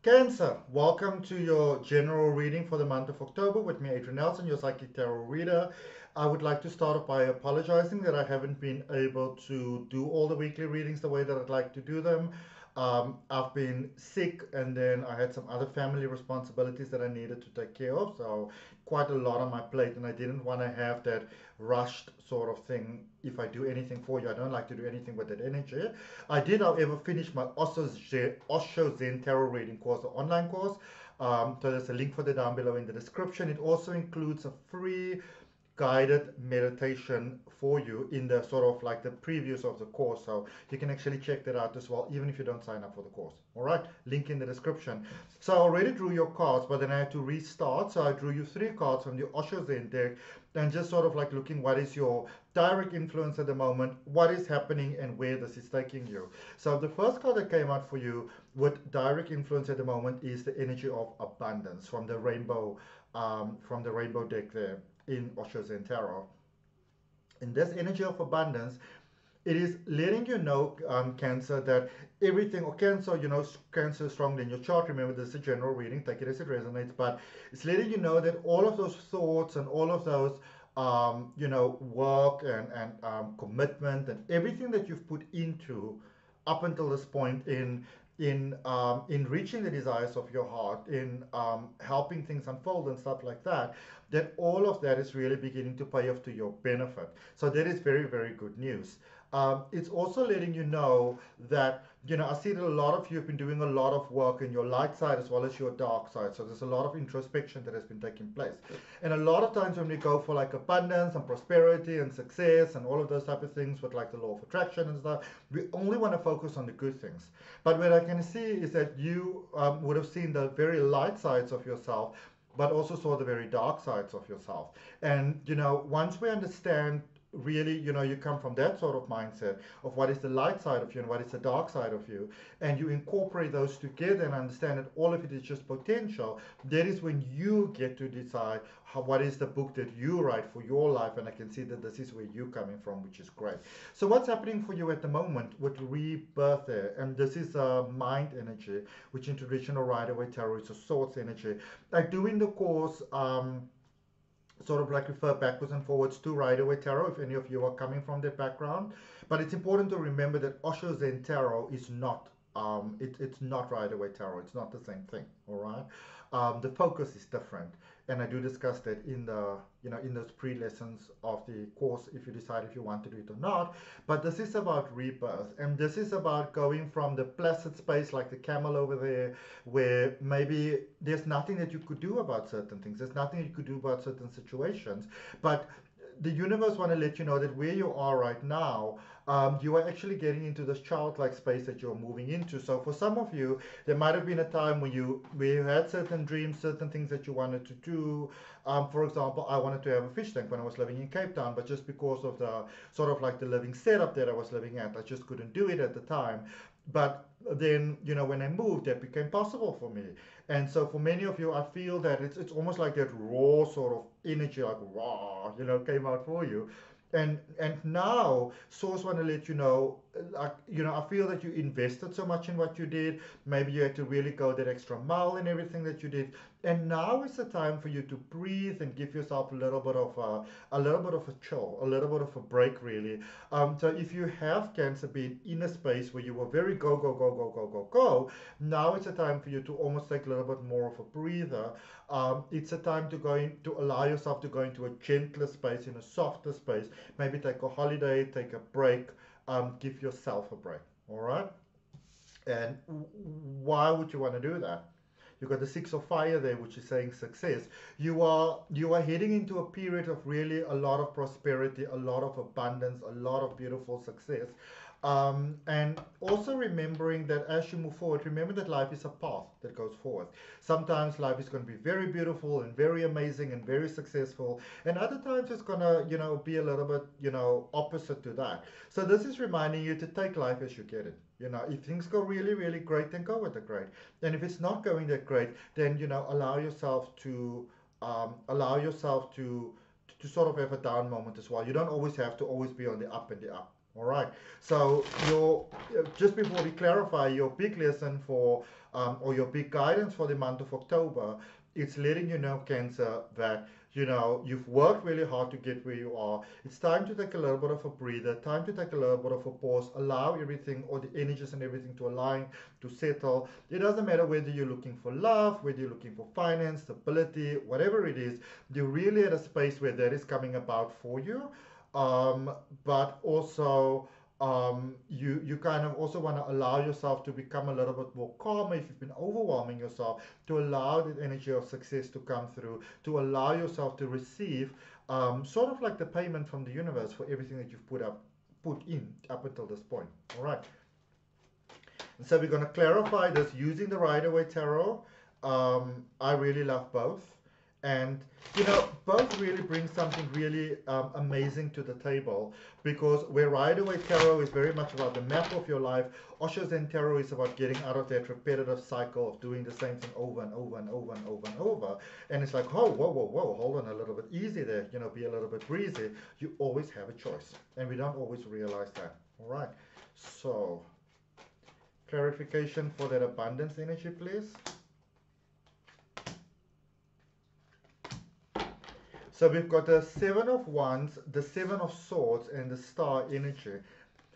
Cancer, welcome to your general reading for the month of October with me, Adrian Nelson, your psychic tarot reader. I would like to start off by apologizing that I haven't been able to do all the weekly readings the way that I'd like to do them. I've been sick and then I had some other family responsibilities that I needed to take care of, so quite a lot on my plate, and I didn't want to have that rushed sort of thing. If I do anything for you, I don't like to do anything with that energy. I did, however, finish my OSHO Zen Tarot reading course, the online course. So there's a link for that down below in the description. It also includes a free guided meditation for you in the sort of like the previews of the course, so you can actually check that out as well even if you don't sign up for the course. All right, link in the description. So I already drew your cards, but then I had to restart, so I drew you three cards from the Osho Zen deck, and just sort of like looking what is your direct influence at the moment, what is happening, and where this is taking you. So the first card that came out for you with direct influence at the moment is the energy of abundance from the rainbow deck there in Osho's and Tarot. In this energy of abundance, it is letting you know, Cancer, that everything, or Cancer, Cancer is strongly in your chart. Remember, this is a general reading, take it as it resonates, but it's letting you know that all of those thoughts and all of those, work and commitment and everything that you've put into up until this point in reaching the desires of your heart, in helping things unfold and stuff like that, that all of that is really beginning to pay off to your benefit. So that is very, very good news. It's also letting you know that, I see that a lot of you have been doing a lot of work in your light side as well as your dark side. So there's a lot of introspection that has been taking place. And a lot of times when we go for like abundance and prosperity and success and all of those type of things with like the law of attraction and stuff, we only want to focus on the good things. But what I can see is that you would have seen the very light sides of yourself, but also saw the very dark sides of yourself. And, once we understand really, you come from that sort of mindset of what is the light side of you and what is the dark side of you, and you incorporate those together and understand that all of it is just potential, that is when you get to decide what is the book that you write for your life. And I can see that this is where you're coming from, which is great. So what's happening for you at the moment with rebirth there? And this is a mind energy, which in traditional Rider-Waite Tarot is a swords energy. I do in the course sort of like refer backwards and forwards to Rider-Waite Tarot if any of you are coming from that background. But it's important to remember that Osho Zen Tarot is not it's not Rider-Waite Tarot. It's not the same thing. All right. The focus is different, and I do discuss that in the in those pre-lessons of the course if you decide if you want to do it or not. But this is about rebirth, and this is about going from the placid space like the camel over there, where maybe there's nothing that you could do about certain things. There's nothing you could do about certain situations, but the universe want to let you know that where you are right now, you are actually getting into this childlike space that you're moving into. So for some of you, there might have been a time where you had certain dreams, certain things that you wanted to do. For example, I wanted to have a fish tank when I was living in Cape Town, but just because of the sort of like the living setup that I was living at, I just couldn't do it at the time. But then, when I moved, that became possible for me. And so for many of you, I feel that it's almost like that raw sort of energy, like raw, came out for you. And now source want to let you know, like, I feel that you invested so much in what you did. Maybe you had to really go that extra mile in everything that you did. And now is the time for you to breathe and give yourself a little bit of a chill, a little bit of a break, really. So if you have Cancer being in a space where you were very go, go, go, go, go, go, go, now it's a time for you to almost take a little bit more of a breather. It's a time to to allow yourself to go into a gentler space, in a softer space. Maybe take a holiday, take a break, give yourself a break. All right. And why would you want to do that? You've got the Six of Fire there, which is saying success. You are heading into a period of really a lot of prosperity, a lot of abundance, a lot of beautiful success. And also remembering that as you move forward, remember that life is a path that goes forward. Sometimes life is going to be very beautiful and very amazing and very successful, and other times it's going to, be a little bit, opposite to that. So this is reminding you to take life as you get it. If things go really, really great, then go with the great. And if it's not going that great, then, allow yourself to sort of have a down moment as well. You don't always have to always be on the up and the up. All right. So your just before we clarify, your big lesson for or your big guidance for the month of October, it's letting you know, Cancer, that you've worked really hard to get where you are. It's time to take a little bit of a breather, time to take a little bit of a pause, allow everything, or the energies and everything, to align, to settle. It doesn't matter whether you're looking for love, whether you're looking for finance, stability, whatever it is, you're really at a space where that is coming about for you. um, but also you kind of also want to allow yourself to become a little bit more calmer if you've been overwhelming yourself, to allow the energy of success to come through, to allow yourself to receive sort of like the payment from the universe for everything that you've put in up until this point. All right. And so we're going to clarify this using the Rider-Waite Tarot. I really love both. And, both really bring something really amazing to the table, because where Rider-Waite Tarot is very much about the map of your life, Osho Zen Tarot is about getting out of that repetitive cycle of doing the same thing over and over and over and over and over. And it's like, oh, whoa, whoa, whoa, hold on a little bit easy there, be a little bit breezy. You always have a choice. And we don't always realize that. All right. So, clarification for that abundance energy, please. So we've got the Seven of Wands, the Seven of Swords, and the Star energy.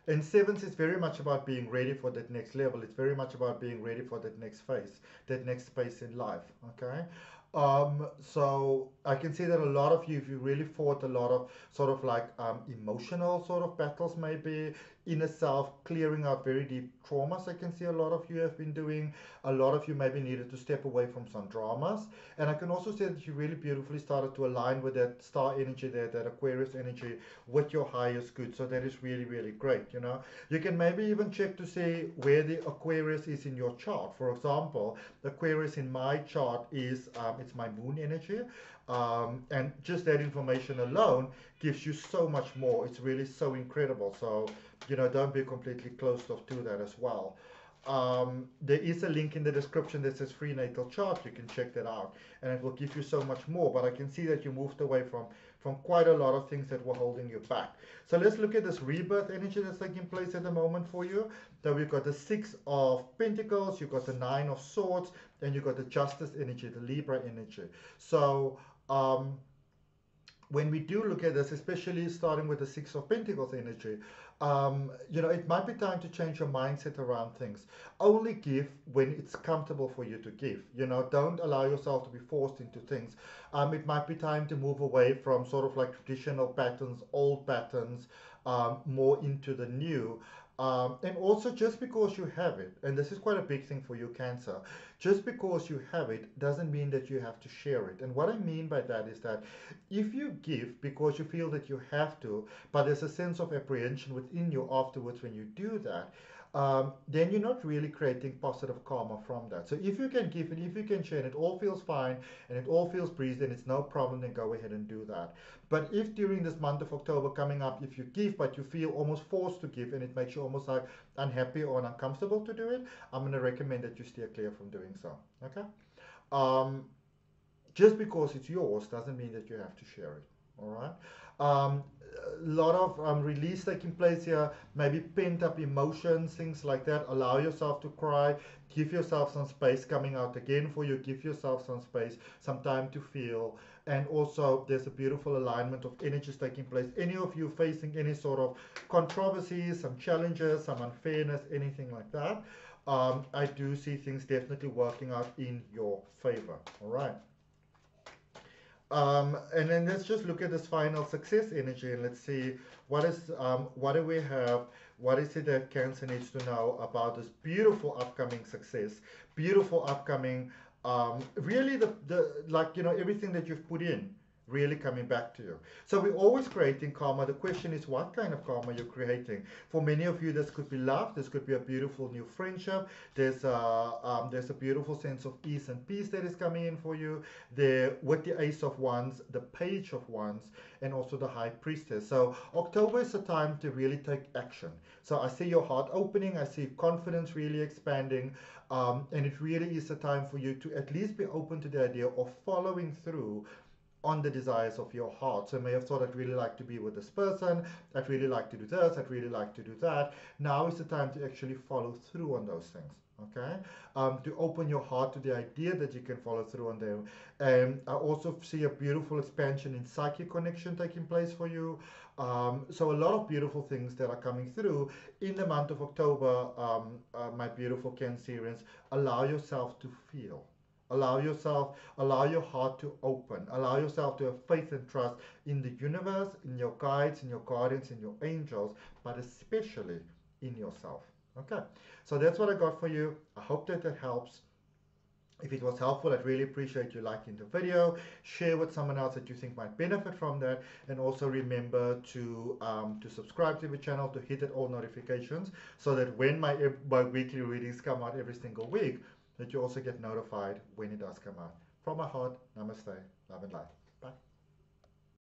And sevens is very much about being ready for that next level. It's very much about being ready for that next phase, that next space in life. Okay. So I can see that a lot of you, if you really fought a lot of sort of like emotional sort of battles, maybe inner self, clearing out very deep traumas, I can see a lot of you have been doing. A lot of you maybe needed to step away from some dramas. And I can also see that you really beautifully started to align with that star energy there, that Aquarius energy, with your highest good. So that is really, really great. You can maybe even check to see where the Aquarius is in your chart. For example, the Aquarius in my chart is, it's my moon energy. And just that information alone gives you so much more. It's really so incredible. So, don't be completely closed off to that as well. There is a link in the description that says free natal chart. You can check that out, and it will give you so much more. But I can see that you moved away from quite a lot of things that were holding you back. So let's look at this rebirth energy that's taking place at the moment for you. So we've got the Six of Pentacles, you've got the Nine of Swords, and you've got the Justice energy, the Libra energy. So when we do look at this, especially starting with the Six of Pentacles energy, it might be time to change your mindset around things. Only give when it's comfortable for you to give. Don't allow yourself to be forced into things. It might be time to move away from sort of like traditional patterns, old patterns, more into the new. And also, just because you have it, and this is quite a big thing for you, Cancer, just because you have it doesn't mean that you have to share it. And what I mean by that is that if you give because you feel that you have to, but there's a sense of apprehension within you afterwards when you do that, then you're not really creating positive karma from that. So if you can give and if you can share and it all feels fine and it all feels breezy, then it's no problem, then go ahead and do that. But if during this month of October coming up, if you give but you feel almost forced to give and it makes you almost like unhappy or uncomfortable to do it, I'm going to recommend that you steer clear from doing so. Okay. Just because it's yours doesn't mean that you have to share it. All right. A lot of release taking place here, maybe pent up emotions, things like that. Allow yourself to cry, give yourself some space coming out again for you, give yourself some space, some time to feel. And also there's a beautiful alignment of energies taking place. Any of you facing any sort of controversies, some challenges, some unfairness, anything like that, I do see things definitely working out in your favor. All right. And then let's just look at this final success energy and let's see what do we have, what is it that Cancer needs to know about this beautiful upcoming success, beautiful upcoming, really everything that you've put in really coming back to you. So we're always creating karma. The question is what kind of karma you're creating. For many of you, this could be love. This could be a beautiful new friendship. There's a beautiful sense of ease and peace that is coming in for you. There with the Ace of Wands, the Page of Wands, and also the High Priestess. So October is a time to really take action. So I see your heart opening. I see confidence really expanding. And it really is a time for you to at least be open to the idea of following through on the desires of your heart. So you may have thought, I'd really like to be with this person, I'd really like to do this, I'd really like to do that. Now is the time to actually follow through on those things. Okay, to open your heart to the idea that you can follow through on them. And I also see a beautiful expansion in psychic connection taking place for you. So a lot of beautiful things that are coming through in the month of October, my beautiful Cancerians. Allow yourself to feel. Allow your heart to open. Allow yourself to have faith and trust in the universe, in your guides, in your guardians, in your angels, but especially in yourself. Okay, so that's what I got for you. I hope that that helps. If it was helpful, I'd really appreciate you liking the video, share with someone else that you think might benefit from that, and also remember to subscribe to the channel, to hit all notifications, so that when my weekly readings come out every single week, that you also get notified when it does come out. From my heart, namaste, love and light.